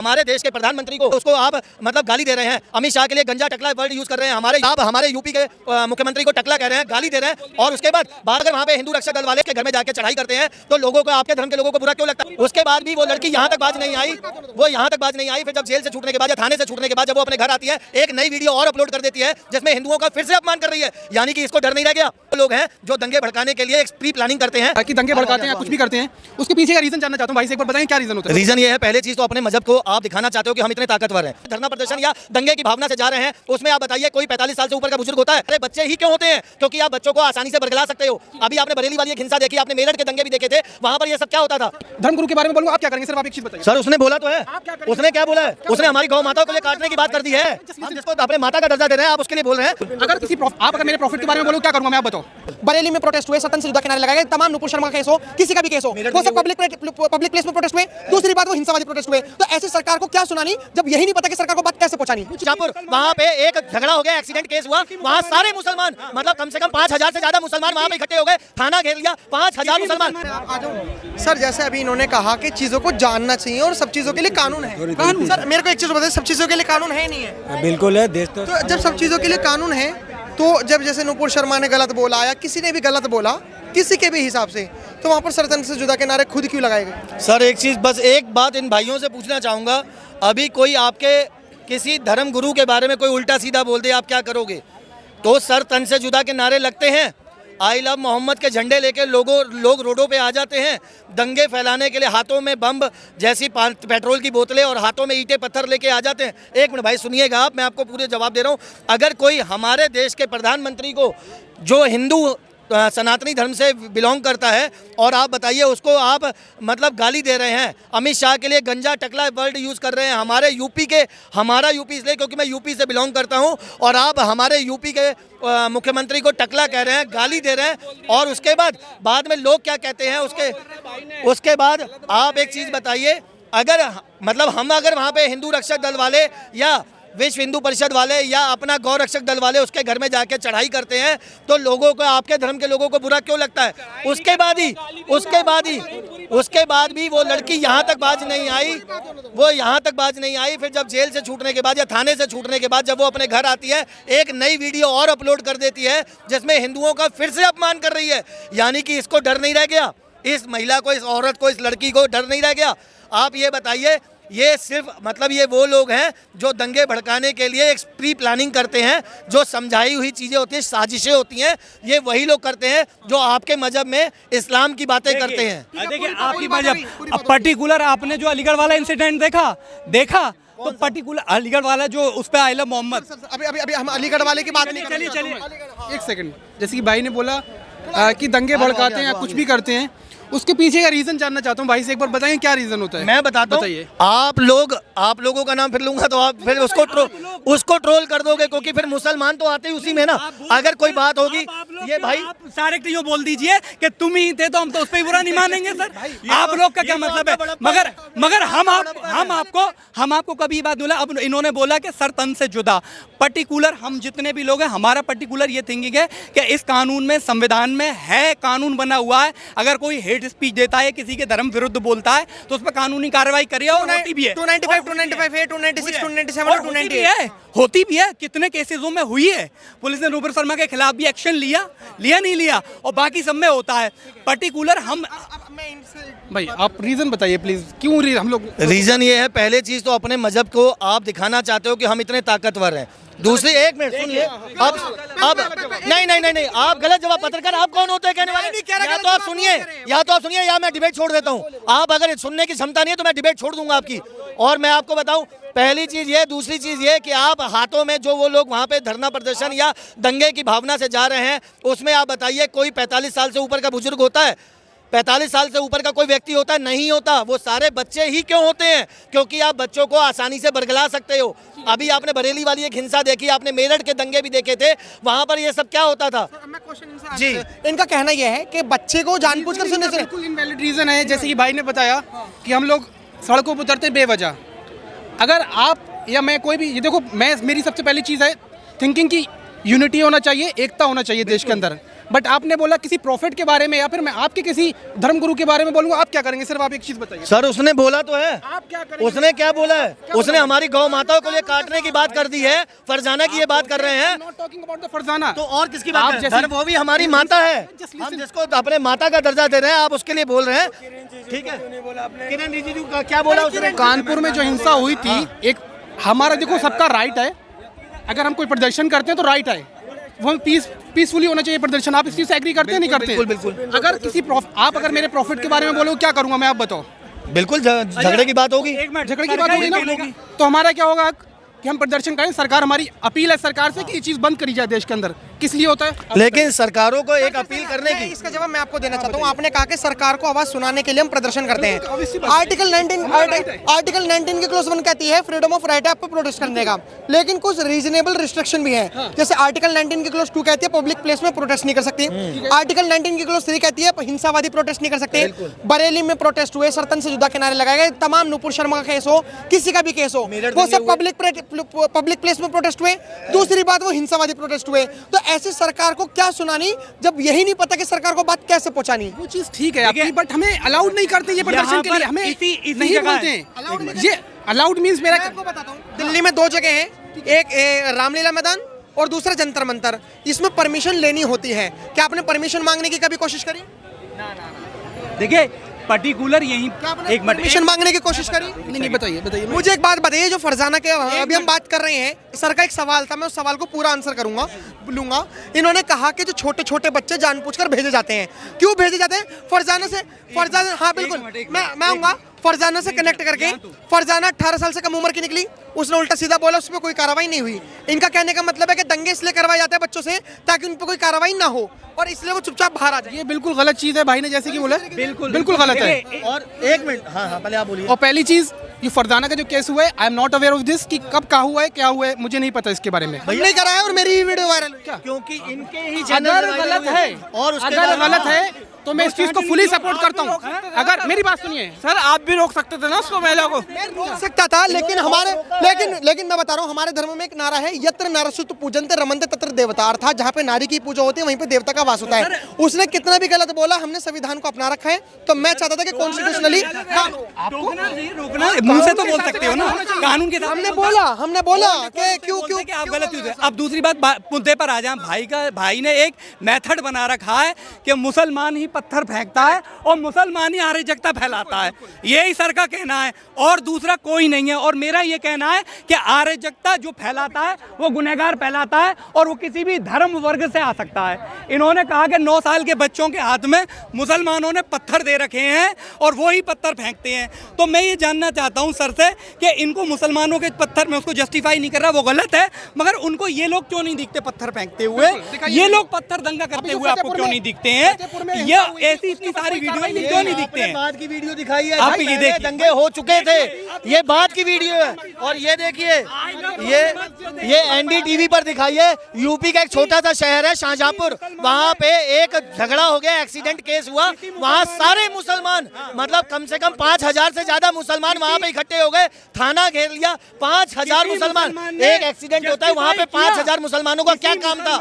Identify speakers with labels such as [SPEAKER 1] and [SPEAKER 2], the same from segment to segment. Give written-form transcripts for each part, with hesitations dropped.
[SPEAKER 1] हमारे देश के प्रधानमंत्री को उसको आप मतलब गाली दे रहे हैं। अमित शाह के लिए गंजा टकला वर्ड यूज कर रहे हैं। हमारे यूपी के मुख्यमंत्री को टकला कह रहे हैं, गाली दे रहे हैं। और उसके बाद अगर वहाँ पे हिंदू रक्षक दल वाले के घर में जाके चढ़ाई करते हैं तो लोगों को, आपके धर्म के लोगों को बुरा क्यों लगता है? उसके बाद भी वो लड़की यहाँ तक बाज नहीं आई, फिर जब जेल से छूटने के बाद या थाने से छूटने के बाद जब वो अपने घर आती है, एक नई वीडियो और अपलोड कर देती है जिसमें हिंदुओं का फिर से अपमान कर रही है। यानी कि इसको डर नहीं रह गया। लोग हैं जो दंगे भड़काने के लिए एक प्री प्लानिंग करते हैं,
[SPEAKER 2] कि दंगे भड़काते हैं, कुछ भी करते हैं, उसके पीछे का रीजन जानना चाहता हूँ भाई से, एक बार बताएं क्या रीजन होता है?
[SPEAKER 1] रीजन ये है, पहले चीज तो अपने मजहब को आप दिखाना चाहते हो कि हम इतने ताकतवर हैं। धरना प्रदर्शन या दंगे की भावना से जा रहे हैं, उसमें आप बताइए कोई 45 साल से ऊपर का बुजुर्ग होता है? अरे बच्चे ही क्यों होते हैं? क्योंकि आप बच्चों को आसानी से बरगला सकते हो। अभी आपने बरेली वाली एक हिंसा देखी, आपने मेरठ के दंगे भी देखे थे, वहां पर ये सब क्या होता था?
[SPEAKER 2] धर्मगुरु के बारे में बोलूंगा, आप क्या करेंगे? सिर्फ आप एक चीज बताइए।
[SPEAKER 1] सर उसने बोला तो है, उसने क्या बोला है? उसने हमारी गौ माता को काटने की बात कर दी है। हम जिसको अपने माता का दर्जा दे रहे हैं, आप उसके लिए बोल रहे हैं।
[SPEAKER 2] अगर मेरे प्रॉफिट के बारे में बोलो, क्या करूंगा मैं, आप बताओ।
[SPEAKER 3] बरेली में प्रोटेस्ट हुए, सतन से जुदा किनारे लगाए, तमाम नुपुर शर्मा का केस हो, किसी का भी केस हो, वो सब पब्लिक प्लेस में प्रोटेस्ट हुए। दूसरी बात, वो हिंसावादी प्रोटेस्ट हुए। तो ऐसी सरकार को क्या सुनानी जब यही नहीं पता कि सरकार को बात कैसे पहुंचानी?
[SPEAKER 1] शाहपुर वहाँ पे एक झगड़ा हो गया, एक्सीडेंट केस हुआ, वहाँ सारे मुसलमान, मतलब कम से कम 5000 से ज्यादा मुसलमान वहाँ पे इकट्ठे हो गए, थाना घेर लिया, 5000 मुसलमान।
[SPEAKER 3] सर जैसे अभी इन्होंने कहा कि चीजों को जानना चाहिए और सब चीजों के लिए कानून है। सर मेरे को एक चीज बताइए, सब चीजों के लिए कानून है नहीं है?
[SPEAKER 4] बिल्कुल है। देश तो
[SPEAKER 3] जब सब चीजों के लिए कानून है, तो जब जैसे नुपुर शर्मा ने गलत बोला या किसी ने भी गलत बोला किसी के भी हिसाब से, तो वहाँ पर सरतन से जुदा के नारे खुद क्यों लगाए गए?
[SPEAKER 1] सर एक चीज, बस एक बात इन भाइयों से पूछना चाहूँगा, अभी कोई आपके किसी धर्म गुरु के बारे में कोई उल्टा सीधा बोल दे, आप क्या करोगे? तो सर तन से जुदा के नारे लगते हैं, आई लव मोहम्मद के झंडे लेके लोग रोडों पे आ जाते हैं दंगे फैलाने के लिए, हाथों में बम जैसी पेट्रोल की बोतलें और हाथों में ईंटें पत्थर लेके आ जाते हैं। एक मिनट भाई सुनिएगा आप, मैं आपको पूरे जवाब दे रहा हूँ। अगर कोई हमारे देश के प्रधानमंत्री को, जो हिंदू सनातनी धर्म से बिलोंग करता है, और आप बताइए उसको आप मतलब गाली दे रहे हैं, अमित शाह के लिए गंजा टकला वर्ड यूज़ कर रहे हैं, हमारा यूपी इसलिए क्योंकि मैं यूपी से बिलोंग करता हूं, और आप हमारे यूपी के मुख्यमंत्री को टकला कह रहे हैं, गाली दे रहे हैं, और उसके बाद में लोग क्या कहते हैं उसके बाद आप एक चीज़ बताइए, अगर मतलब हम अगर वहाँ पे हिंदू रक्षक दल वाले या विश्व हिंदू परिषद वाले या अपना गौ रक्षक दल वाले उसके घर में जाके चढ़ाई करते हैं तो लोगों को, आपके धर्म के लोगों को बुरा क्यों लगता है? उसके बाद भी वो लड़की यहाँ तक बाज नहीं आई, फिर जब जेल से छूटने के बाद या थाने से छूटने के बाद जब वो अपने घर आती है, एक नई वीडियो और अपलोड कर देती है जिसमें हिंदुओं का फिर से अपमान कर रही है। यानी कि इसको डर नहीं रह गया, इस महिला को, इस औरत को, इस लड़की को डर नहीं रह गया। आप ये बताइए, ये सिर्फ मतलब ये वो लोग हैं जो दंगे भड़काने के लिए एक प्री प्लानिंग करते हैं, जो समझाई हुई चीज़ें होती हैं, साजिशें होती हैं, ये वही लोग करते हैं जो आपके मजहब में इस्लाम की बातें करते हैं।
[SPEAKER 5] देखिए आपकी मजहब पर्टिकुलर, आपने जो अलीगढ़ वाला इंसिडेंट देखा तो पर्टिकुलर अलीगढ़ वाला जो उस पर आई लव मोहम्मद,
[SPEAKER 3] अभी हम अलीगढ़ वाले की बात नहीं कर रहे।
[SPEAKER 2] चलिए एक सेकंड, जैसे कि भाई ने बोला कि दंगे भड़काते हैं या कुछ भी करते हैं, उसके पीछे का रीजन जानना चाहता हूँ भाई से, एक बार बताएं क्या रीजन होता है?
[SPEAKER 1] मैं बताता हूँ। आप लोगों का नाम फिर लूंगा तो आप फिर उसको ट्रोल कर दोगे, क्योंकि फिर मुसलमान तो आते ही उसी में ना। अगर कोई बात होगी, ये भाई
[SPEAKER 5] डायरेक्ट यूँ बोल दीजिए कि तुम ही थे तो हम तो उस पर बुरा नहीं मानेंगे सर। आप लोग का क्या मतलब है? मगर हम आपको कभी ये बात बोला, अब इन्होंने बोला कि सर तन से जुदा, पर्टिकुलर हम जितने भी लोग हैं, हमारा पर्टिकुलर ये थिंकिंग है कि इस कानून में, संविधान में है, कानून बना हुआ है, अगर कोई हेट स्पीच देता है, किसी के धर्म विरुद्ध बोलता है तो उस पर कानूनी कार्रवाई करिए, और होती भी है।
[SPEAKER 3] 295, 295 है, 296, 297 और 298
[SPEAKER 5] होती भी है। कितने केसेसों में हुई है, पुलिस ने नुपुर शर्मा के खिलाफ भी एक्शन लिया नहीं लिया, और बाकी सब में होता है। पर्टिकुलर हम
[SPEAKER 2] भाई आप रीजन बताइए प्लीज, क्यों हम लोग?
[SPEAKER 1] रीजन ये है, पहले चीज तो अपने मजहब को आप दिखाना चाहते हो कि हम इतने ताकतवर हैं। दूसरी, एक मिनट सुनिए, अब नहीं, आप गलत जवाब, पत्रकार आप कौन होते हैं कहने वाले? या तो आप सुनिए या मैं डिबेट छोड़ देता हूँ। आप अगर सुनने की क्षमता नहीं है तो मैं डिबेट छोड़ दूंगा आपकी। और मैं आपको बताऊं, पहली चीज ये, दूसरी चीज ये कि आप हाथों में जो वो लोग वहाँ पे धरना प्रदर्शन या दंगे की भावना से जा रहे हैं, उसमें आप बताइए कोई 45 साल से ऊपर का बुजुर्ग होता है? 45 साल से ऊपर का कोई व्यक्ति होता है? नहीं होता। वो सारे बच्चे ही क्यों होते हैं? क्योंकि आप बच्चों को आसानी से बरगला सकते हो। अभी आपने बरेली वाली एक हिंसा देखी, आपने मेरठ के दंगे भी देखे थे, वहां पर ये सब क्या होता था?
[SPEAKER 3] जी, इनका कहना यह है कि बच्चे को जानबूझकर सुनने से
[SPEAKER 2] बिल्कुल इनवैलिड रीजन है। जैसे कि भाई ने बताया कि हम लोग सड़कों पर उतरते बेवजह, अगर आप या मैं कोई भी, ये देखो, मेरी सबसे पहली चीज़ है थिंकिंग की यूनिटी होना चाहिए, एकता होना चाहिए देश के अंदर। बट आपने बोला किसी प्रॉफिट के बारे में या फिर मैं आपके किसी धर्मगुरु के बारे में बोलूंगा, आप क्या करेंगे? सिर्फ आप एक चीज बताइए।
[SPEAKER 1] सर उसने बोला तो है,
[SPEAKER 2] आप क्या करेंगे?
[SPEAKER 1] उसने क्या बोला है? उसने हमारी गौ माताओं को ये काटने की बात कर दी है, फरजाना की ये बात कर रहे हैं।
[SPEAKER 2] Not talking about the Farzana.
[SPEAKER 1] तो और किसकी बात
[SPEAKER 2] आप
[SPEAKER 1] कर रहे हैं?
[SPEAKER 2] जैसे-
[SPEAKER 1] सर वो भी हमारी माता है,
[SPEAKER 2] Just
[SPEAKER 1] हम
[SPEAKER 2] listen.
[SPEAKER 1] जिसको अपने माता का दर्जा दे रहे हैं आप उसके लिए बोल रहे हैं, ठीक है? किरण रिजिजू का क्या बोला उसने?
[SPEAKER 2] कानपुर में जो हिंसा हुई थी, एक हमारा देखो सबका राइट है, अगर हम कोई प्रदर्शन करते हैं तो राइट है, वो पीसफुली होना चाहिए प्रदर्शन। आप इस चीज से एग्री करते हैं नहीं करते?
[SPEAKER 1] बिल्कुल, बिल्कुल।
[SPEAKER 2] अगर किसी आप अगर मेरे प्रॉफिट के बारे में बोलो क्या करूंगा मैं, आप बताओ।
[SPEAKER 1] बिल्कुल झगड़े की बात होगी,
[SPEAKER 5] एक मिनट,
[SPEAKER 2] झगड़े की बात होगी ना, तो हमारा क्या होगा कि हम प्रदर्शन करें। सरकार, हमारी अपील है सरकार से कि ये चीज बंद करी जाए देश के अंदर। किस लिए होता है?
[SPEAKER 1] लेकिन सरकारों को एक अपील करने की,
[SPEAKER 3] इसका जवाब मैं आपको देना चाहता हूँ। आपने कहा कि सरकार को आवाज सुनाने के लिए हम प्रदर्शन करते हैं। आर्टिकल 19 की क्लॉज 1 कहती है फ्रीडम ऑफ राइट है आपको प्रोटेस्ट करने का, लेकिन कुछ रीजनेबल रिस्ट्रिक्शन भी है। जैसे आर्टिकल 19 की क्लॉज 2 कहती है पब्लिक प्लेस में प्रोटेस्ट नहीं कर सकती। आर्टिकल 19 की क्लॉज 3 कहती है हिंसावादी प्रोटेस्ट नहीं कर सकते। बरेली में प्रोटेस्ट हुए, सरतन से जुदा किनारे लगाए गए, तमाम नुपुर शर्मा का केस हो, किसी का भी केस हो, वो सब पब्लिक प्लेस में प्रोटेस्ट हुए। दूसरी बात वो हिंसावादी प्रोटेस्ट हुए। तो ऐसी सरकार को क्या सुनानी जब यही नहीं पता कि सरकार को बात कैसे पहुंचानी।
[SPEAKER 2] वो चीज ठीक है आपकी, बट हमें अलाउड नहीं करते ये प्रदर्शन के लिए, हमें नहीं बोलते हैं। ये अलाउड मींस मेरा
[SPEAKER 3] आपको बताता हूँ, दिल्ली में 2 जगह हैं, एक रामलीला मैदान और दूसरा जंतर मंतर। इसमें परमिशन लेनी होती है। क्या आपने परमिशन मांगने की कभी कोशिश करी?
[SPEAKER 5] देखिए पर्टिकुलर यही एक मिनट
[SPEAKER 3] परमिशन मांगने की कोशिश करी?
[SPEAKER 2] नहीं बताइए।
[SPEAKER 3] मुझे एक बात बताइए, जो फरजाना के अभी हम बात कर रहे हैं, सर का एक सवाल था, मैं उस सवाल को पूरा आंसर करूंगा लूंगा। इन्होंने कहा कि जो छोटे छोटे बच्चे जानबूझकर भेजे जाते हैं, क्यों भेजे जाते हैं? फरजाना हाँ बिल्कुल, मैं आऊंगा फरजाना से कनेक्ट करके। फरजाना 18 साल से कम उम्र की निकली, उसने उल्टा सीधा बोला, उस पर कोई कार्रवाई नहीं हुई। इनका कहने का मतलब है कि दंगे इसलिए करवाए जाते हैं बच्चों से ताकि उन पर कोई कार्रवाई ना हो, और इसलिए वो चुपचाप बाहर आ जाए।
[SPEAKER 2] ये बिल्कुल गलत चीज है, भाई ने जैसे कि बोला, बिल्कुल गलत है।
[SPEAKER 1] और एक मिनट, हाँ पहले आप बोलिए।
[SPEAKER 2] और पहली चीज, ये फरजाना का जो केस हुआ है, I am not aware of this, कि कब का हुआ है, क्या हुआ है, मुझे नहीं पता इसके बारे में।
[SPEAKER 3] हमने कराया और मेरी वीडियो वायरल हुई।
[SPEAKER 1] क्योंकि इनके ही
[SPEAKER 2] अगर गलत है,
[SPEAKER 1] और उसके
[SPEAKER 2] अगर
[SPEAKER 1] बाद-
[SPEAKER 2] गलत है तो मैं इस चीज को फुली सपोर्ट करता हूँ। अगर मेरी बात सुनिए
[SPEAKER 5] सर, आप भी रोक सकते थे ना उसको, महिला को।
[SPEAKER 3] मैं रोक सकता था, लेकिन हमारे लेकिन मैं बता रहा हूँ, हमारे धर्म में एक नारा है, यत्र नारसुत पूजन्ते रमन्ते तत्र देवता, अर्थात जहाँ पे नारी की पूजा होती है वहीं पे देवता का वास होता है। उसने कितना भी गलत बोला, हमने संविधान को अपना रखा है, तो मैं चाहता था कि कॉन्स्टिट्यूशनली
[SPEAKER 5] रोकना मुंह से तो बोल सकते हो ना, कानून के साथ
[SPEAKER 3] हमने बोला कि क्यों
[SPEAKER 5] कि आप गलत यूज है। अब दूसरी बात मुद्दे पर आ जाए। भाई ने एक मेथड बना रखा है कि मुसलमान ही पत्थर फेंकता है और मुसलमान ही अराजकता फैलाता है, यही सर का कहना है और दूसरा कोई नहीं है। और मेरा ये कहना है कि अराजकता जो फैलाता है वो गुनहगार फैलाता है, और वो किसी भी धर्म वर्ग से आ सकता है। इन्होंने कहा कि 9 साल के बच्चों के हाथ में मुसलमानों ने पत्थर दे रखे हैं और वो ही पत्थर फेंकते हैं। तो मैं ये जानना चाहता हूँ सर से कि इनको मुसलमानों के पत्थर, मैं उसको जस्टिफाई नहीं कर रहा, वो गलत है, मगर उनको ये लोग क्यों नहीं दिखते पत्थर फेंकते हुए? ये लोग पत्थर दंगा करते हुए आपको क्यों नहीं दिखते हैं? ये ऐसी इतनी सारी वीडियो क्यों नहीं दिखते हैं?
[SPEAKER 1] बाद की वीडियो दिखाई है,
[SPEAKER 5] आप
[SPEAKER 1] भाई,
[SPEAKER 5] ये
[SPEAKER 1] पहले
[SPEAKER 5] देखिए।
[SPEAKER 1] दंगे हो चुके थे, ये बाद की वीडियो है। और ये देखिए, ये एनडीटीवी पर दिखाई है। यूपी का एक छोटा सा शहर है शाहजहांपुर, वहाँ पे एक झगड़ा हो गया, एक्सीडेंट केस हुआ, वहाँ सारे मुसलमान, मतलब कम से कम 5000 से ज्यादा मुसलमान वहाँ पे इकट्ठे हो गए, थाना घेर लिया, 5000 मुसलमान। एक एक्सीडेंट होता है वहाँ पे 5000 मुसलमानों का क्या काम था?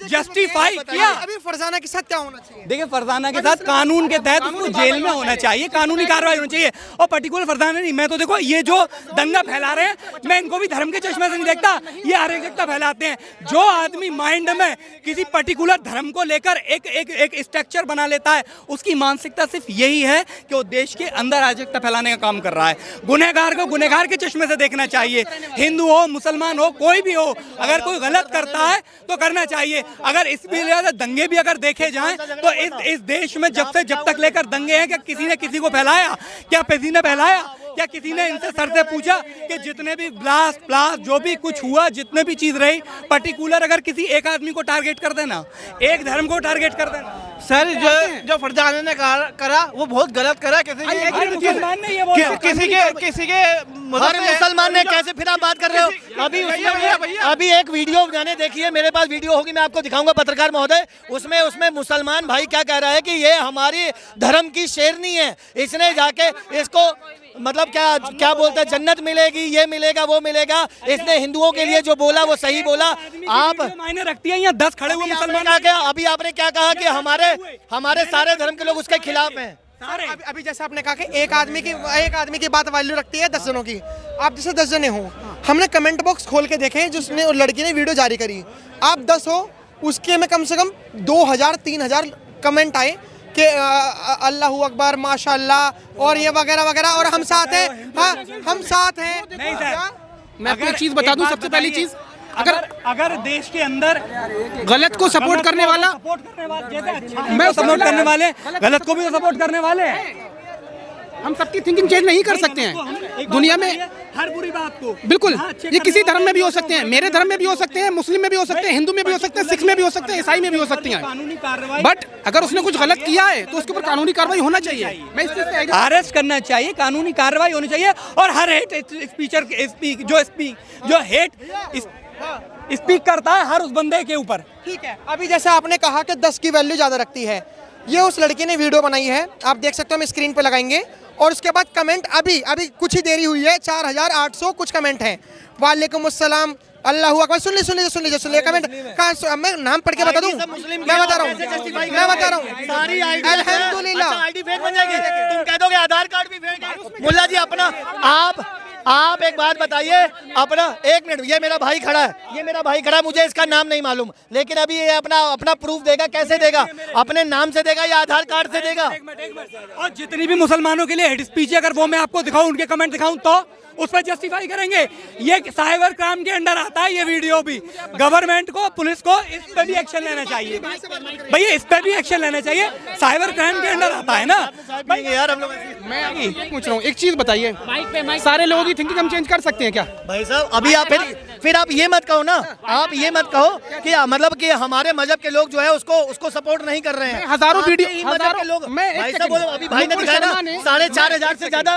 [SPEAKER 5] जस्टिफाई किया।
[SPEAKER 3] अभी फरजाना के साथ क्या होना चाहिए?
[SPEAKER 5] देखिए फरजाना के साथ कानून के तहत उसको जेल में होना चाहिए, कानूनी कार्रवाई होनी चाहिए। और पर्टिकुलर फरजाना नहीं, मैं तो देखो ये जो दंगा फैला रहे हैं, मैं इनको भी धर्म के चश्मे से नहीं देखता, ये अराजकता फैलाते हैं। जो आदमी माइंड में किसी पर्टिकुलर धर्म को लेकर एक स्ट्रक्चर बना लेता है, उसकी मानसिकता सिर्फ यही है कि वो देश के अंदर अराजकता फैलाने का काम कर रहा है। गुनहगार को गुनहगार के चश्मे से देखना चाहिए, हिंदू हो मुसलमान हो कोई भी हो, अगर कोई गलत करता है तो करना चाहिए। अगर इस भी दंगे भी अगर देखे जाएं तो इस देश में जब तक लेकर दंगे हैं, क्या किसी ने किसी को फैलाया? क्या किसी ने फैलाया? क्या किसी ने इनसे सर से पूछा कि जितने भी ब्लास्ट जो भी कुछ हुआ, जितने भी चीज रही, पर्टिकुलर अगर किसी एक आदमी को टारगेट कर देना, एक धर्म को टारगेट कर देना?
[SPEAKER 4] सर जो फरजाना ने करा वो बहुत गलत करा। किसी के
[SPEAKER 1] हर मुसलमान ने कैसे, फिर आप बात कर रहे हो? अभी एक वीडियो मैंने देखी है, मेरे पास वीडियो होगी, मैं आपको दिखाऊंगा पत्रकार महोदय। उसमें मुसलमान भाई क्या कह रहा है कि ये हमारी धर्म की शेरनी है, इसने जाके इसको मतलब क्या क्या बोलते हैं, जन्नत मिलेगी, ये मिलेगा, वो मिलेगा। इसने हिंदुओं के लिए जो बोला वो सही बोला। आप
[SPEAKER 5] मायने रखती है, यहाँ 10 खड़े हुए मुसलमान
[SPEAKER 1] अभी आपने क्या कहा कि हमारे सारे धर्म के लोग उसके खिलाफ हैं।
[SPEAKER 3] अभी जैसे आपने कहा कि एक आदमी की बात वैल्यू रखती है 10 जनों की। आप जैसे 10 जने हो, हमने कमेंट बॉक्स खोल के देखे जिसने उस लड़की ने वीडियो जारी करी, आप 10 हो, उसके में कम से कम 2000-3000 कमेंट आए कि अल्लाह अकबर, माशाअल्लाह और ये वगैरह वगैरह, और हम साथ हैं। हाँ, हम साथ हैं।
[SPEAKER 5] नहीं सर,
[SPEAKER 2] मैं आपको एक चीज बता दूं, सबसे पहली चीज,
[SPEAKER 5] अगर देश के अंदर
[SPEAKER 2] गलत को सपोर्ट करने वाला,
[SPEAKER 5] सपोर्ट करने वाले जैसे अच्छा मैं सपोर्ट करने वाले, गलत को भी तो सपोर्ट करने वाले हैं।
[SPEAKER 2] हम सबकी थिंकिंग चेंज नहीं कर सकते हैं दुनिया में,
[SPEAKER 5] हर बुरी बात को।
[SPEAKER 2] बिल्कुल। ये किसी धर्म में भी हो सकते हैं, मेरे धर्म में भी हो सकते हैं, मुस्लिम में भी हो सकते हैं, हिंदू में भी हो सकते हैं, सिख में भी हो सकते हैं, ईसाई में भी हो सकते हैं।
[SPEAKER 5] कानूनी कार्रवाई,
[SPEAKER 2] बट अगर उसने कुछ गलत किया है तो उसके ऊपर कानूनी कार्रवाई होना चाहिए। मैं इस चीज़ से agree-
[SPEAKER 5] अरेस्ट करना चाहिए, कानूनी कार्रवाई होनी चाहिए। और हर हेट स्पीचर जो हेट स्पीक करता है हर उस बंदे के ऊपर।
[SPEAKER 3] ठीक है, अभी जैसे आपने कहा कि 10 की वैल्यू ज़्यादा रखती है, ये उस लड़की ने वीडियो बनाई है, आप देख सकते हो, हम स्क्रीन पे लगाएंगे। और उसके बाद कमेंट अभी कुछ ही देरी हुई है, 4800 कुछ कमेंट हैं। वालेकुम अस्सलाम, अल्लाह अकबर। सुन लीजिए कमेंट कहाँ, मैं नाम पढ़ के बता दूं? मैं बता रहा हूँ
[SPEAKER 1] सारी
[SPEAKER 3] अल्हम्दुलिल्लाह।
[SPEAKER 1] आईडी फेक बन जाएगी, तुम कह दोगे आधार कार्ड भी फेक है। मुल्ला जी अपना आप एक बात बताइए अपना, एक मिनट, ये मेरा भाई खड़ा है, मुझे इसका नाम नहीं मालूम, लेकिन अभी ये अपना प्रूफ देगा। कैसे देगा? अपने नाम से देगा या आधार कार्ड से देगा?
[SPEAKER 5] और जितनी भी मुसलमानों के लिए हेट स्पीच है, अगर वो मैं आपको दिखाऊं, उनके कमेंट दिखाऊं, तो उस पर जस्टिफाई करेंगे। ये साइबर क्राइम के अंडर आता है ये वीडियो भी। गवर्नमेंट को, पुलिस को इस पे भी एक्शन लेना चाहिए भैया, इस पे भी एक्शन लेना चाहिए। साइबर क्राइम के अंडर आता है ना
[SPEAKER 1] यार हम लोग।
[SPEAKER 2] मैं पूछ रहा हूँ, एक चीज बताइए, सारे लोगों की थिंकिंग हम चेंज कर सकते हैं क्या?
[SPEAKER 1] भाई साहब अभी आप फिर आप ये मत कहो ना, आप ये मत कहो कि मतलब कि हमारे मजहब के लोग जो है उसको सपोर्ट नहीं कर रहे हैं।
[SPEAKER 2] हजारों वीडियो,
[SPEAKER 1] मजहब के लोग, भाई साहब अभी भाई ने दिखाया ना, 4,500 से ज्यादा,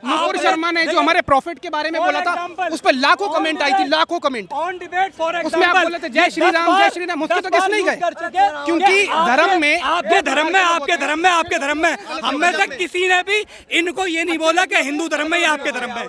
[SPEAKER 2] नुपुर शर्मा ने जो हमारे प्रॉफिट के बारे में बोला था, उस पर लाखों कमेंट आई थी, लाखों कमेंट। उसमें आप बोले थे जय श्री राम, मुझ तो किस नहीं गए, क्योंकि धर्म में, आपके धर्म में हम में से किसी ने भी इनको ये नहीं बोला कि हिंदू धर्म में या आपके धर्म में।